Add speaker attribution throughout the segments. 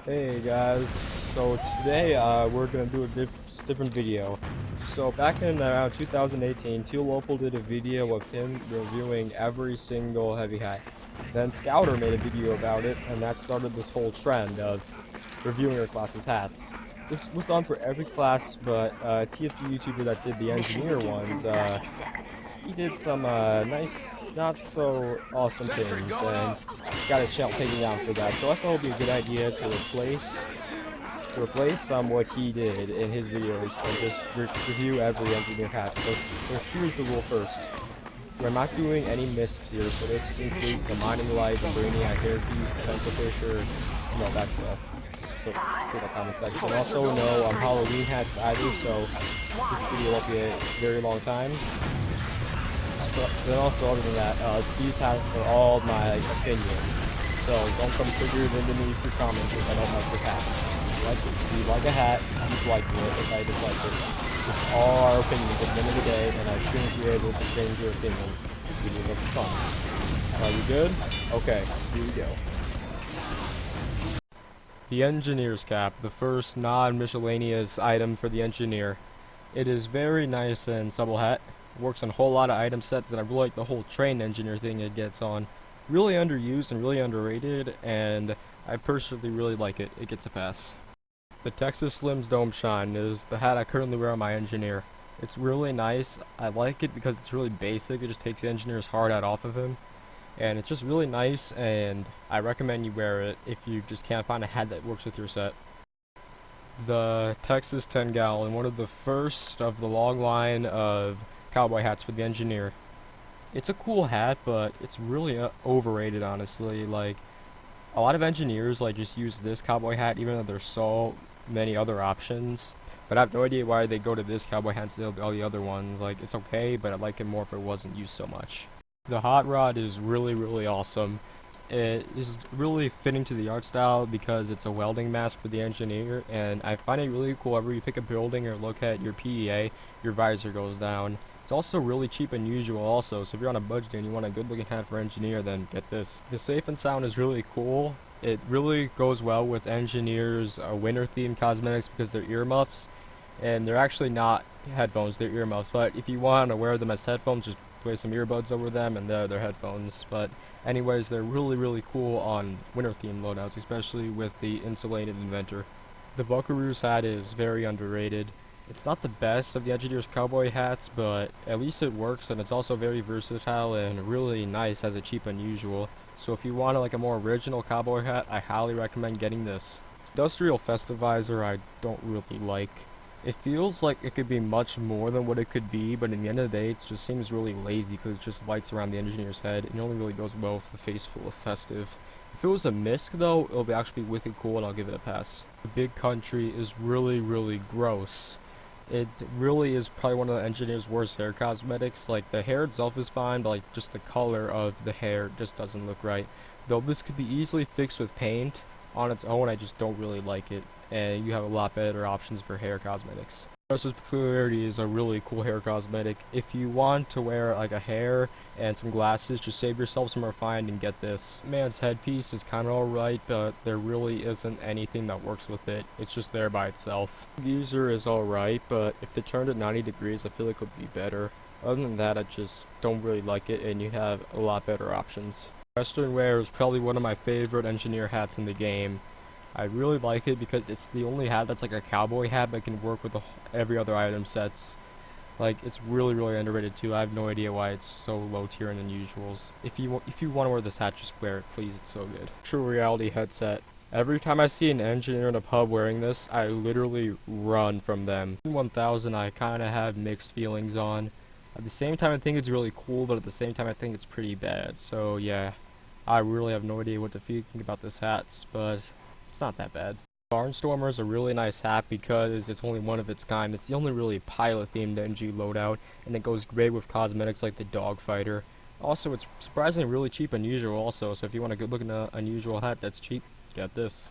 Speaker 1: Hey guys, so today we're gonna do a different video. So back in around 2018, Tf2 did a video of him reviewing every single heavy hat. Then Scouter made a video about it, and that started this whole trend of reviewing your class's hats. This was done for every class, but Tf2 YouTuber that did the
Speaker 2: Mission
Speaker 1: engineer
Speaker 2: begins in
Speaker 1: ones,
Speaker 2: 30 seconds.
Speaker 1: he did some nice, not so awesome things, and got a channel taken down for that. So I thought it would be a good idea to replace what he did in his videos and just review every engineer hat. So here's the rule first. We're not doing any miscs here, so this includes the mining light, the brainiac hair piece, the pencil pusher, and all that stuff. So click the comment section. Also no Halloween hats either, so this video won't be a very long time. Then also other than that, these hats are all my opinion. So don't come triggered into me through comments if I don't like your hat. If you like a hat, keep liking it. If I dislike it, it's all our opinions at the end of the day, and I shouldn't be able to change your opinion. Video look fun. Are you good? Okay, here we go. The Engineer's Cap, the first non-miscellaneous item for the engineer. It is very nice and supple hat. Works on a whole lot of item sets, and I really like the whole trained engineer thing it gets on. Really underused and really underrated, and I personally really like it. It gets a pass. The Texas Slim's Dome Shine is the hat I currently wear on my engineer. It's really nice. I like it because it's really basic. It just takes the engineer's hard hat off of him. And it's just really nice, and I recommend you wear it if you just can't find a hat that works with your set. The Texas 10 gallon, one of the first of the long line of cowboy hats for the engineer. It's a cool hat, but it's really overrated, honestly. Like, a lot of engineers just use this cowboy hat, even though there's so many other options. But I have no idea why they go to this cowboy hat instead of all the other ones. Like, it's okay, but I'd like it more if it wasn't used so much. The hot rod is really awesome. It is really fitting to the art style because it's a welding mask for the engineer, and I find it really cool. Whenever you pick a building or look at your PEA, your visor goes down. It's also really cheap and usual also, so if you're on a budget and you want a good looking hat for engineer, then get this. The safe and sound is really cool. It really goes well with engineers' winter themed cosmetics because they're earmuffs, and they're actually not headphones, they're earmuffs, but if you want to wear them as headphones, just place some earbuds over them and they're headphones. But anyways, they're really cool on winter themed loadouts, especially with the insulated inventor. The Buckaroo's hat is very underrated. It's not the best of the engineer's cowboy hats, but at least it works, and it's also very versatile and really nice as a cheap unusual. So if you want a more original cowboy hat, I highly recommend getting this. Industrial Festivizer I don't really like. It feels like it could be much more than what it could be, but in the end of the day, it just seems really lazy because it just lights around the engineer's head, and it only really goes well with the face full of festive. If it was a misc though, it'll actually be wicked cool, and I'll give it a pass. The Big Country is really gross. It really is probably one of the engineer's worst hair cosmetics. Like, the hair itself is fine, but just the color of the hair just doesn't look right. Though this could be easily fixed with paint on its own, I just don't really like it. And you have a lot better options for hair cosmetics. Dresser's Peculiarity is a really cool hair cosmetic. If you want to wear a hair and some glasses, just save yourself some refined and get this. Man's headpiece is kind of alright, but there really isn't anything that works with it. It's just there by itself. Geezer is alright, but if they turned it 90 degrees, I feel like it would be better. Other than that, I just don't really like it, and you have a lot better options. Western Wear is probably one of my favorite engineer hats in the game. I really like it because it's the only hat that's like a cowboy hat that can work with every other item sets. Like, it's really underrated too. I have no idea why it's so low tier in unusuals. If you want to wear this hat, just wear it, please. It's so good. True Reality headset. Every time I see an engineer in a pub wearing this, I literally run from them. 1000 I kind of have mixed feelings on. At the same time, I think it's really cool, but at the same time, I think it's pretty bad. So yeah, I really have no idea what to think about this hat, but it's not that bad. Barnstormer is a really nice hat because it's only one of its kind. It's the only really pilot-themed NG loadout, and it goes great with cosmetics like the Dogfighter. Also, it's surprisingly really cheap and unusual also, so if you want a good-looking unusual hat that's cheap, get this.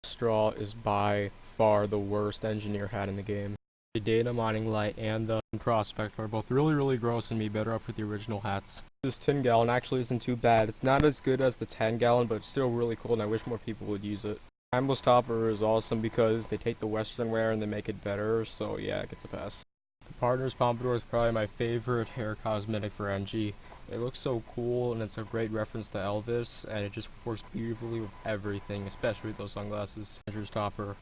Speaker 1: Straw is by far the worst engineer hat in the game. The Data Mining Light and the Prospect are both really gross and be better off with the original hats. This 10 gallon actually isn't too bad. It's not as good as the 10 gallon, but it's still really cool, and I wish more people would use it. Timeless Topper is awesome because they take the Western wear and they make it better, so yeah, it gets a pass. The Partners Pompadour is probably my favorite hair cosmetic for NG. It looks so cool and it's a great reference to Elvis, and it just works beautifully with everything, especially with those sunglasses. Ranger's Topper.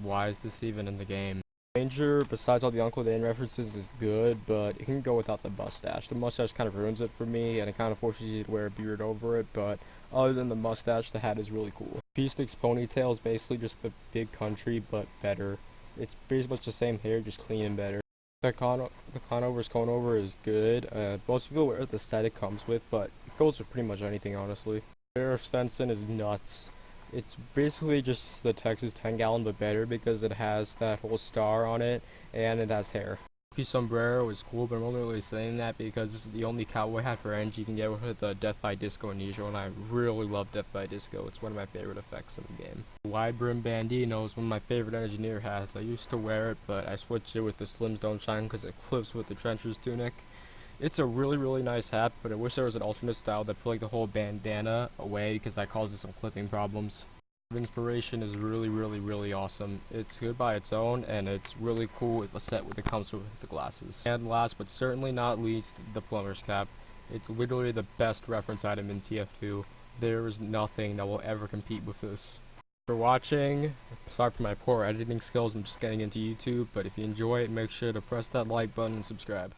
Speaker 1: Why is this even in the game? Ranger, besides all the Uncle Dan references, is good, but it can go without the mustache. The mustache kind of ruins it for me, and it kind of forces you to wear a beard over it, but other than the mustache, the hat is really cool. P-Stick's ponytail is basically just the big country, but better. It's pretty much the same hair, just clean and better. The Conover's Conover is good. Most people wear the set it comes with, but it goes with pretty much anything, honestly. Sheriff Stenson is nuts. It's basically just the Texas 10 gallon but better because it has that whole star on it and it has hair. Lucky Sombrero is cool, but I'm only really saying that because this is the only cowboy hat for NG you can get with the Death by Disco initial, and I really love Death by Disco. It's one of my favorite effects in the game. Wide Brim Bandino is one of my favorite engineer hats. I used to wear it, but I switched it with the Slims Don't Shine because it clips with the Trencher's tunic. It's a really nice hat, but I wish there was an alternate style that put like the whole bandana away because that causes some clipping problems. Inspiration is really awesome. It's good by its own, and it's really cool with the set when it comes with the glasses. And last but certainly not least, the plumber's cap. It's literally the best reference item in TF2. There is nothing that will ever compete with this. For watching, sorry for my poor editing skills, I'm just getting into YouTube, but if you enjoy it, make sure to press that like button and subscribe.